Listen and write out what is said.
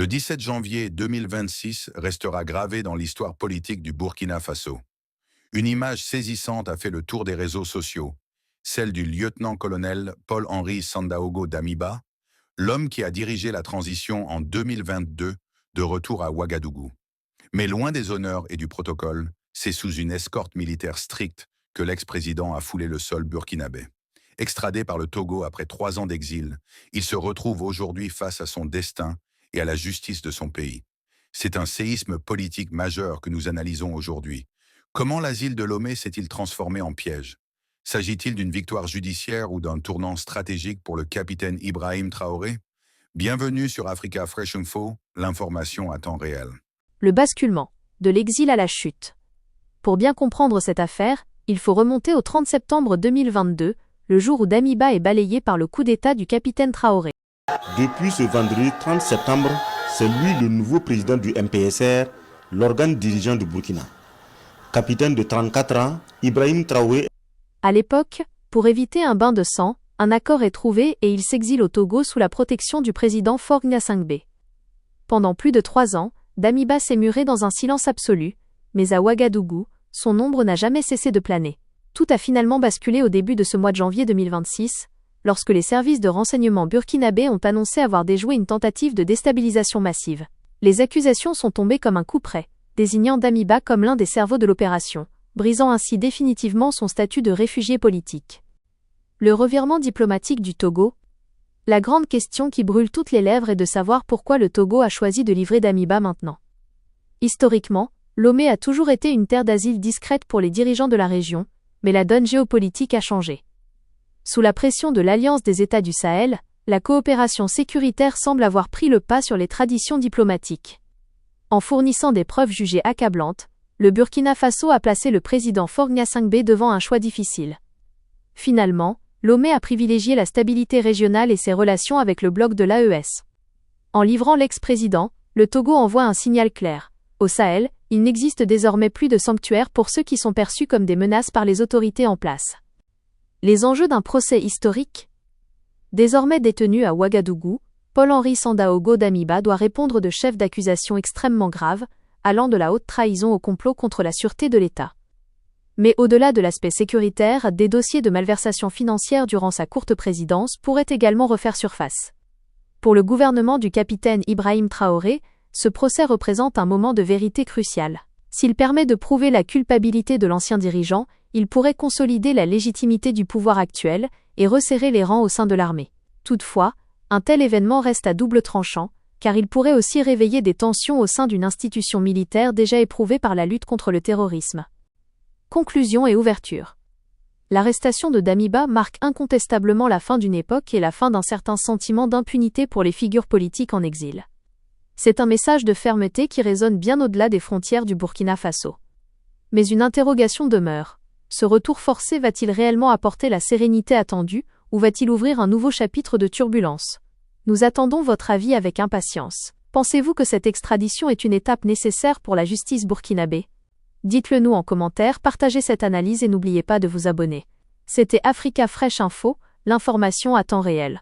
Le 17 janvier 2026 restera gravé dans l'histoire politique du Burkina Faso. Une image saisissante a fait le tour des réseaux sociaux, celle du lieutenant-colonel Paul-Henri Sandaogo Damiba, l'homme qui a dirigé la transition en 2022 de retour à Ouagadougou. Mais loin des honneurs et du protocole, c'est sous une escorte militaire stricte que l'ex-président a foulé le sol burkinabé. Extradé par le Togo après 3 ans d'exil, il se retrouve aujourd'hui face à son destin et à la justice de son pays. C'est un séisme politique majeur que nous analysons aujourd'hui. Comment l'asile de Lomé s'est-il transformé en piège? S'agit-il d'une victoire judiciaire ou d'un tournant stratégique pour le capitaine Ibrahim Traoré? Bienvenue sur Africa Fresh Info, l'information à temps réel. Le basculement, de l'exil à la chute. Pour bien comprendre cette affaire, il faut remonter au 30 septembre 2022, le jour où Damiba est balayé par le coup d'État du capitaine Traoré. Depuis ce vendredi 30 septembre, c'est lui le nouveau président du MPSR, l'organe dirigeant du Burkina. Capitaine de 34 ans, Ibrahim Traoré. À l'époque, pour éviter un bain de sang, un accord est trouvé et il s'exile au Togo sous la protection du président Faure Gnassingbé. Pendant plus de 3 ans, Damiba s'est muré dans un silence absolu, mais à Ouagadougou, son ombre n'a jamais cessé de planer. Tout a finalement basculé au début de ce mois de janvier 2026, lorsque les services de renseignement burkinabés ont annoncé avoir déjoué une tentative de déstabilisation massive. Les accusations sont tombées comme un coup près, désignant Damiba comme l'un des cerveaux de l'opération, brisant ainsi définitivement son statut de réfugié politique. Le revirement diplomatique du Togo. La grande question qui brûle toutes les lèvres est de savoir pourquoi le Togo a choisi de livrer Damiba maintenant. Historiquement, Lomé a toujours été une terre d'asile discrète pour les dirigeants de la région, mais la donne géopolitique a changé. Sous la pression de l'Alliance des États du Sahel, la coopération sécuritaire semble avoir pris le pas sur les traditions diplomatiques. En fournissant des preuves jugées accablantes, le Burkina Faso a placé le président Faure Gnassingbé devant un choix difficile. Finalement, Lomé a privilégié la stabilité régionale et ses relations avec le bloc de l'AES. En livrant l'ex-président, le Togo envoie un signal clair. Au Sahel, il n'existe désormais plus de sanctuaire pour ceux qui sont perçus comme des menaces par les autorités en place. Les enjeux d'un procès historique. Désormais détenu à Ouagadougou, Paul-Henri Sandaogo Damiba doit répondre de chefs d'accusation extrêmement graves, allant de la haute trahison au complot contre la sûreté de l'État. Mais au-delà de l'aspect sécuritaire, des dossiers de malversation financière durant sa courte présidence pourraient également refaire surface. Pour le gouvernement du capitaine Ibrahim Traoré, ce procès représente un moment de vérité crucial. S'il permet de prouver la culpabilité de l'ancien dirigeant, il pourrait consolider la légitimité du pouvoir actuel et resserrer les rangs au sein de l'armée. Toutefois, un tel événement reste à double tranchant, car il pourrait aussi réveiller des tensions au sein d'une institution militaire déjà éprouvée par la lutte contre le terrorisme. Conclusion et ouverture. L'arrestation de Damiba marque incontestablement la fin d'une époque et la fin d'un certain sentiment d'impunité pour les figures politiques en exil. C'est un message de fermeté qui résonne bien au-delà des frontières du Burkina Faso. Mais une interrogation demeure. Ce retour forcé va-t-il réellement apporter la sérénité attendue, ou va-t-il ouvrir un nouveau chapitre de turbulence? Nous attendons votre avis avec impatience. Pensez-vous que cette extradition est une étape nécessaire pour la justice burkinabé? Dites-le nous en commentaire, partagez cette analyse et n'oubliez pas de vous abonner. C'était Africa Fresh Info, l'information à temps réel.